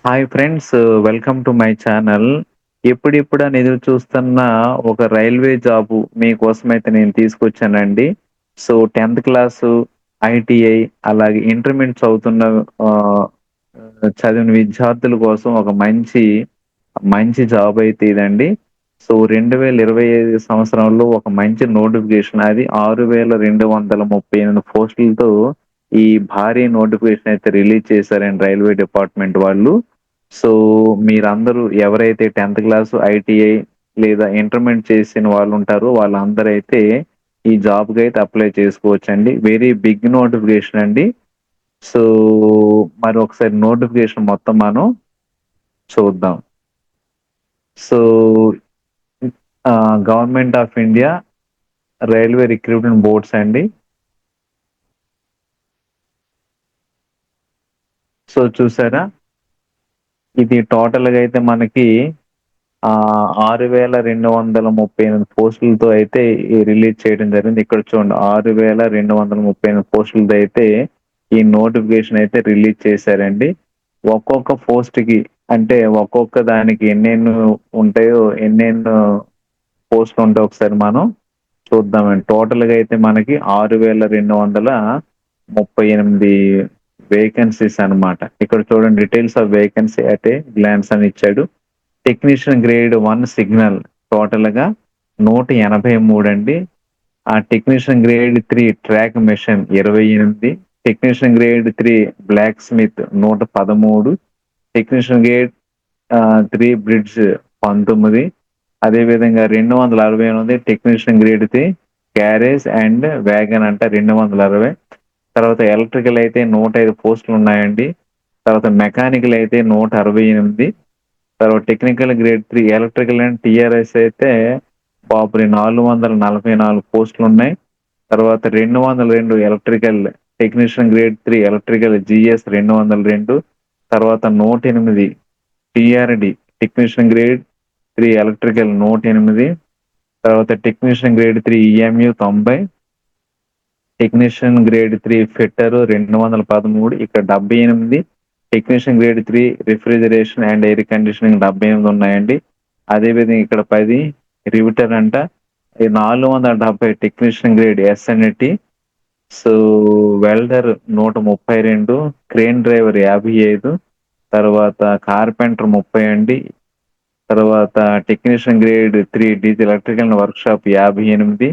Hi friends, welcome to my channel. ఇప్పుడిప్పుడని ఎదురు చూస్తున్న ఒక రైల్వే జాబు మీకోసమైతే నేను తీసుకొచ్చానండి. సో 10th క్లాసు, ఐటీఐ అలాగే ఇంటర్మీడియట్ చదువుతున్న ఆహ్, చదివిన విద్యార్థుల కోసం ఒక మంచి జాబ్ అయితే ఇదండి. సో 2025 సంవత్సరంలో ఒక మంచి నోటిఫికేషన్ అది 6,238 పోస్టులతో ఈ భారీ నోటిఫికేషన్ అయితే రిలీజ్ చేశారండి రైల్వే డిపార్ట్మెంట్ వాళ్ళు. సో మీరందరూ ఎవరైతే 10th క్లాసు, ఐటీఐ లేదా ఇంటర్మీడియేట్ చేసిన వాళ్ళుంటారో వాళ్ళందరైతే ఈ జాబ్‌కైతే అప్లై చేసుకోవచ్చండి. వెరీ బిగ్ నోటిఫికేషన్ అండి. సో మరి ఒకసారి నోటిఫికేషన్ మొత్తం మనం చూద్దాం. So government of India railway recruitment boards అండి. సో చూసారా? ఇది టోటల్‌గా అయితే మనకి 6,238 పోస్టులతో అయితే రిలీజ్ చేయడం జరిగింది. ఇక్కడ చూడండి 6,238 పోస్టులతో అయితే ఈ నోటిఫికేషన్ అయితే రిలీజ్ చేశారండి. ఒక్కొక్క పోస్ట్‌కి అంటే ఒక్కొక్క దానికి ఉంటాయో ఎన్నెన్ని పోస్టులుంటాయో ఒకసారి మనం చూద్దామండి. టోటల్‌గా అయితే మనకి 6,238 వేకెన్సీస్ అన్నమాట. ఇక్కడ చూడండి details of vacancy at a glance అని ఇచ్చాడు. టెక్నీషియన్ గ్రేడ్ 1 సిగ్నల్ టోటల్‌గా 183 అండి. Technician grade 3 track machine 28, technician grade 3 blacksmith 113, technician grade 3 bridge 19, అదేవిధంగా 268 technician grade 3 garage and wagon అంట 260. తర్వాత ఎలక్ట్రికల్ అయితే 105 పోస్టులు ఉన్నాయండి. తర్వాత మెకానికల్ అయితే 168. తర్వాత technical grade 3 electrical and TRS అయితే బాబురే 444 పోస్టులున్నాయి. తర్వాత 202 electrical technician grade 3 electrical GS 202. తర్వాత 108 టీఆర్‌డి టెక్నీషియన్ గ్రేడ్ 3 ఎలక్ట్రికల్ 108. తర్వాత technician grade 3 EMU 90, technician grade 3 fitter 213, ఇక్కడ 78, technician grade 3 refrigeration and air conditioning 78 ఉన్నాయండి. అదేవిధంగా ఇక్కడ 10 రివిటర్ అంట 470 technician grade SNT. So welder 132, crane driver 55, తర్వాత కార్పెంటర్ 30 అండి. తర్వాత technician grade 3 diesel electrical workshop 58,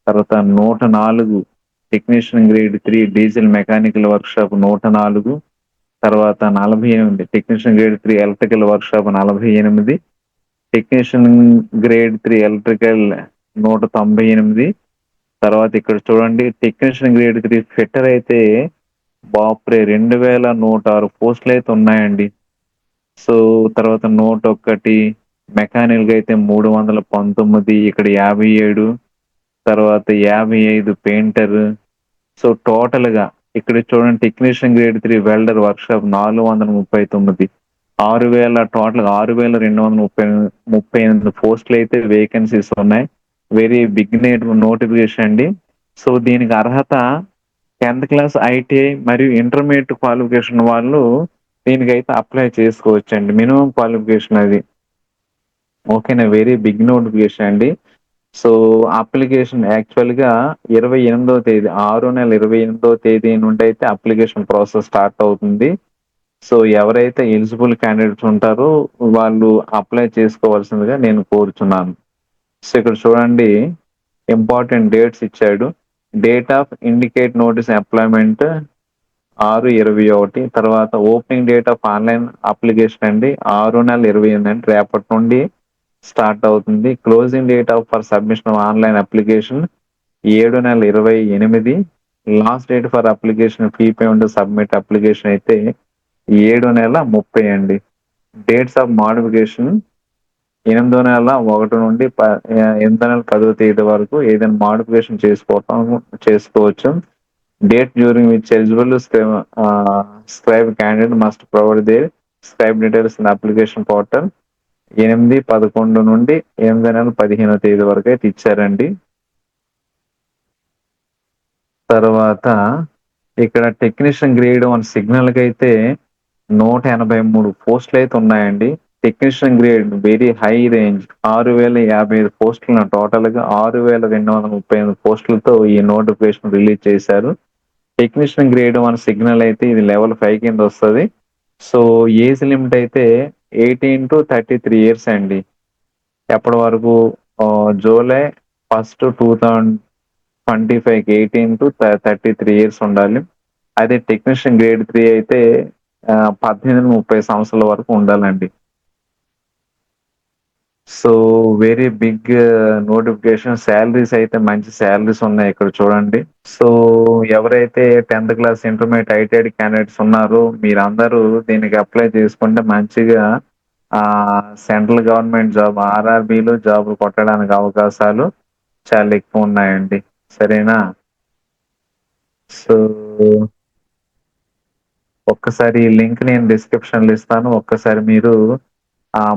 తర్వాత 104 technician grade 3 diesel mechanical workshop 104, తర్వాత 48 technician grade 3 electrical workshop 48, technician grade 3 electrical 198. తర్వాత ఇక్కడ చూడండి టెక్నీషియన్ గ్రేడ్ 3 ఫిట్టర్ అయితే బాప్రే 2,106 పోస్టులు అయితే ఉన్నాయండి. సో తర్వాత 101 మెకానికల్ అయితే 319, ఇక్కడ 57, తర్వాత 55 పెయింటర్. సో టోటల్‌గా ఇక్కడ చూడండి టెక్నీషియన్ గ్రేడ్ 3 వెల్డర్ వర్క్షాప్ 439, 6,238 పోస్టులు అయితే వేకెన్సీస్ ఉన్నాయి. వెరీ బిగ్ నోటిఫికేషన్ అండి. సో దీనికి అర్హత 10th క్లాస్ ఐటీఐ మరియు ఇంటర్మీడియట్ క్వాలిఫికేషన్ వాళ్ళు దీనికైతే అప్లై చేసుకోవచ్చండి. మినిమం క్వాలిఫికేషన్ అది. ఓకేనా? వెరీ బిగ్ నోటిఫికేషన్ అండి. సో అప్లికేషన్ యాక్చువల్‌గా 28వ తేదీ 6 నెల 28వ తేదీ నుండి అయితే అప్లికేషన్ ప్రాసెస్ స్టార్ట్ అవుతుంది. సో ఎవరైతే ఎలిజిబుల్ క్యాండిడేట్స్ ఉంటారో వాళ్ళు అప్లై చేసుకోవాల్సిందిగా నేను కోరుచున్నాను. సో ఇక్కడ చూడండి ఇంపార్టెంట్ డేట్స్ ఇచ్చాడు. Date of indicate notice employment 6/21, తర్వాత opening date of online application అండి 6 నెల 28 అంటే రేపటి నుండి స్టార్ట్ అవుతుంది. Closing date of for submission of online application 7 నెల 28. Last date for application fee payment submit application అయితే 7 నెల 30 అండి. డేట్స్ ఆఫ్ మోడిఫికేషన్ 8వ నెల 1 నుండి 8వ నెల 10వ తేదీ వరకు ఏదైనా మోడిఫికేషన్ చేసుకోవచ్చు. Date during which eligible scribe candidate must provide their scribe details in application portal 8/11 నుండి 8వ నెల 15వ తేదీ వరకు అయితే ఇచ్చారండి. తర్వాత ఇక్కడ టెక్నీషియన్ గ్రేడ్ 1 సిగ్నల్‌కి అయితే 183 పోస్టులు అయితే ఉన్నాయండి. Technician grade very high range 6055 పోస్టులను టోటల్ గా 6235 పోస్టులతో ఈ నోటిఫికేషన్ రిలీజ్ చేశారు. టెక్నీషియన్ గ్రేడ్ 1 సిగ్నల్ అయితే ఇది లెవెల్ 5 కింద వస్తుంది. సో ఏజ్ లిమిట్ అయితే 18 to 33 years అండి. ఎప్పటి వరకు జూలై 1, 2025కి 18 to 33 years ఉండాలి. అదే టెక్నీషియన్ గ్రేడ్ 3 అయితే 18 to 30 సంవత్సరాల వరకు ఉండాలండి. So very big notification. Salaries అయితే మంచి శాలరీస్ ఉన్నాయి ఇక్కడ చూడండి. సో ఎవరైతే 10th class intermediate ITI candidates ఉన్నారో మీరందరూ దీనికి అప్లై చేసుకుంటే మంచిగా సెంట్రల్ గవర్నమెంట్ జాబ్ ఆర్ఆర్బీలో జాబ్ కొట్టడానికి అవకాశాలు చాలా ఎక్కువ ఉన్నాయండి. సరేనా? సో ఒక్కసారి ఈ లింక్ నేను డిస్క్రిప్షన్లో ఇస్తాను. ఒక్కసారి మీరు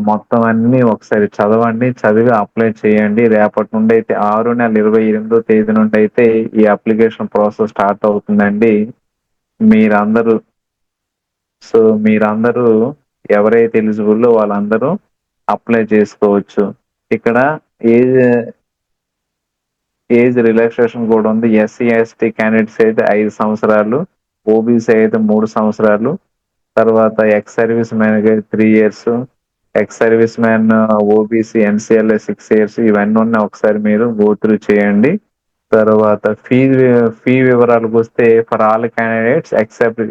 మొత్తం అన్ని ఒకసారి చదవండి. చదివి అప్లై చేయండి. రేపటి నుండి అయితే 6/28 నుండి అయితే ఈ అప్లికేషన్ ప్రాసెస్ స్టార్ట్ అవుతుందండి. మీరందరూ ఎవరైతే ఎలిజిబుల్ వాళ్ళందరూ అప్లై చేసుకోవచ్చు. ఇక్కడ ఏజ్ రిలాక్సేషన్ కూడా ఉంది. ఎస్సీ ఎస్టీ క్యాండిడేట్స్ అయితే 5 సంవత్సరాలు, ఓబీసీ అయితే 3 సంవత్సరాలు, తర్వాత ఎక్స్ సర్వీస్ మ్యాన్ అయితే 3 years, ex service man OBC ఎన్సీఎల్ఏ 6 years. ఇవన్నీ ఉన్నాయి. ఒకసారి మీరు గో త్రూ చేయండి. తర్వాత ఫీ వివరాలకు వస్తే for all candidates except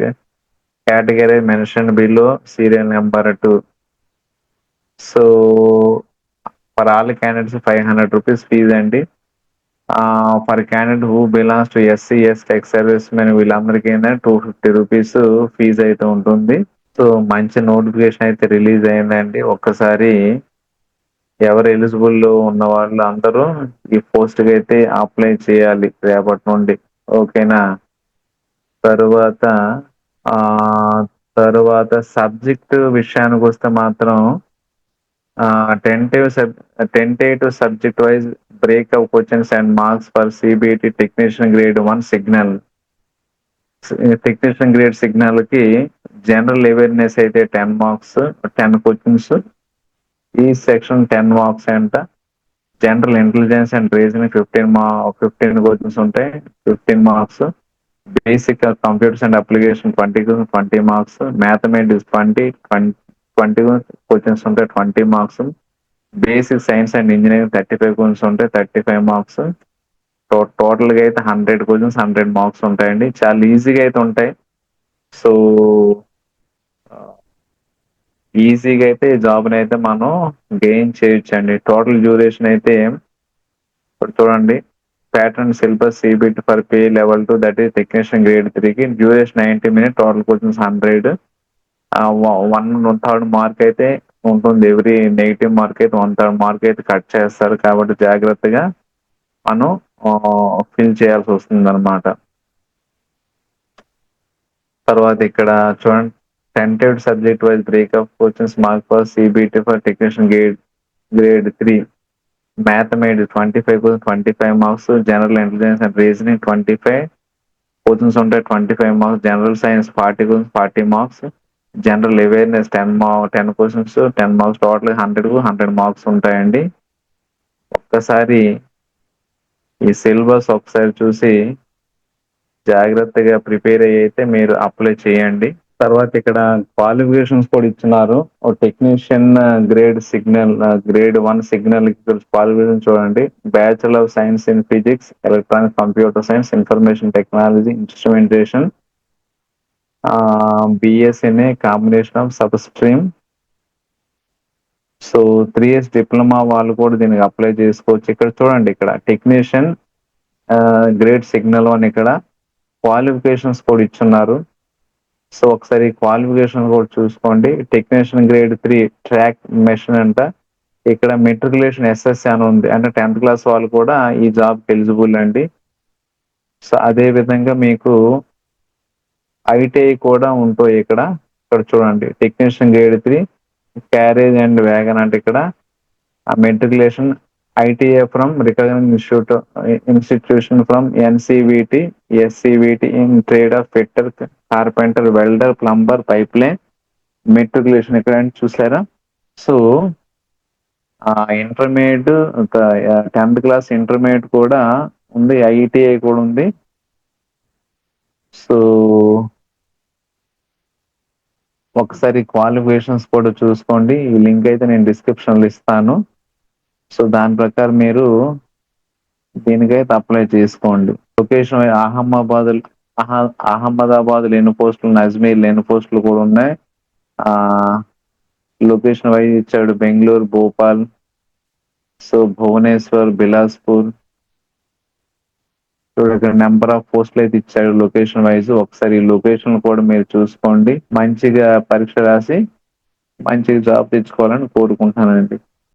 category mention below serial number 2. So for all candidates 500 rupees fees అండి. For candidate who belongs to SC ST ex service men వీళ్ళందరికీ 250 rupees ఫీజు అయితే ఉంటుంది. సో మంచి notification అయితే రిలీజ్ అయిందండి. ఒక్కసారి ఎవరు ఎలిజిబుల్ ఉన్న వాళ్ళు అందరూ ఈ పోస్ట్ కి అయితే అప్లై చేయాలి రేపటి నుండి. ఓకేనా? తరువాత సబ్జెక్ట్ విషయానికి వస్తే మాత్రం tentative subject wise breakup questions and marks for CBT technician grade 1 signal. Technician grade signal కి జనరల్ అవేర్నెస్ అయితే 10 marks 10 questions, ఈ సెక్షన్ 10 marks అంట. General intelligence and reasoning 15 questions ఉంటాయి, 15 marks. Basic computers and application 20 marks. Mathematics 20 questions ఉంటాయి, 20 marks. Basic science and engineering 35 questions ఉంటాయి, 35 marks. Total గా అయితే 100 questions 100 marks ఉంటాయండి. చాలా ఈజీగా అయితే ఉంటాయి. సో ఈజీగా అయితే ఈ జాబ్ అయితే మనం గెయిన్ చేయొచ్చండి. టోటల్ డ్యూరేషన్ అయితే ఇప్పుడు చూడండి, pattern syllabus CBT for pay level 2 that is technician grade 3కి duration 90 minutes, total questions 100. 1/3 mark అయితే ఉంటుంది. ఎవ్రీ నెగిటివ్ మార్క్ అయితే 1/3 మార్క్ అయితే కట్ చేస్తారు. కాబట్టి జాగ్రత్తగా మనం ఫిల్ చేయాల్సి వస్తుంది అనమాట. తర్వాత ఇక్కడ చూడండి, tented subject wise breakup questions mark for CBT for technician grade 3. Mathematics 25 questions 25 marks. General intelligence and reasoning 25 questions ఉంటాయి, 25 marks. General science 40 questions 40 marks. General awareness 10 questions 10 marks. Total 100 marks ఉంటాయండి. ఒక్కసారి ఈ సిలబస్ ఒకసారి చూసి జాగ్రత్తగా prepare అయితే మీరు apply చేయండి. తర్వాత ఇక్కడ క్వాలిఫికేషన్స్ కూడా ఇచ్చినారు. టెక్నీషియన్ గ్రేడ్ 1 సిగ్నల్ క్వాలిఫికేషన్ చూడండి. Bachelor of science in physics, electronic computer science, information technology, instrumentation, బిఎస్ఎన్ఏ combination of sub stream. So 3 years diploma వాళ్ళు కూడా దీనికి అప్లై చేసుకోవచ్చు. ఇక్కడ చూడండి, ఇక్కడ టెక్నీషియన్ గ్రేడ్ సిగ్నల్ 1 ఇక్కడ క్వాలిఫికేషన్స్ కూడా ఇచ్చున్నారు. సో ఒకసారి క్వాలిఫికేషన్ కూడా చూసుకోండి. టెక్నీషియన్ గ్రేడ్ 3 ట్రాక్ మెషిన్ అంట. ఇక్కడ మెట్రికులేషన్ ఎస్ఎస్సి అని ఉంది, అంటే 10th క్లాస్ వాళ్ళు కూడా ఈ జాబ్ ఎలిజిబుల్ అండి. సో అదే విధంగా మీకు ఐటీఐ కూడా ఉంటాయి. ఇక్కడ చూడండి, technician grade 3 carriage and wagon అంటే ఇక్కడ matriculation ITA from recognized institution from NCVT, SCVT in trade of fitter, carpenter, welder, plumber, pipeline, matriculation ఎక్కడ అంటే చూసారా? So intermediate 10th class intermediate కూడా ఉంది, ఐటీఐ కూడా ఉంది. సో ఒకసారి క్వాలిఫికేషన్స్ కూడా చూసుకోండి. ఈ లింక్ అయితే నేను డిస్క్రిప్షన్ లో ఇస్తాను. సో దాని ప్రకారం మీరు దీనికైతే అప్లై చేసుకోండి. లొకేషన్ అహ్మదాబాద్ ఎన్ని పోస్టులు, అజ్మీర్ ఎన్ని పోస్టులు కూడా ఉన్నాయి. లొకేషన్ వైజ్ ఇచ్చాడు బెంగళూరు, భోపాల్, సో భువనేశ్వర్, బిలాస్పూర్. ఇక్కడ నెంబర్ ఆఫ్ పోస్టులు అయితే ఇచ్చాడు లొకేషన్ వైజ్. ఒకసారి ఈ లొకేషన్ కూడా మీరు చూసుకోండి. మంచిగా పరీక్ష రాసి మంచిగా జాబ్ తెచ్చుకోవాలని కోరుకుంటున్నానండి.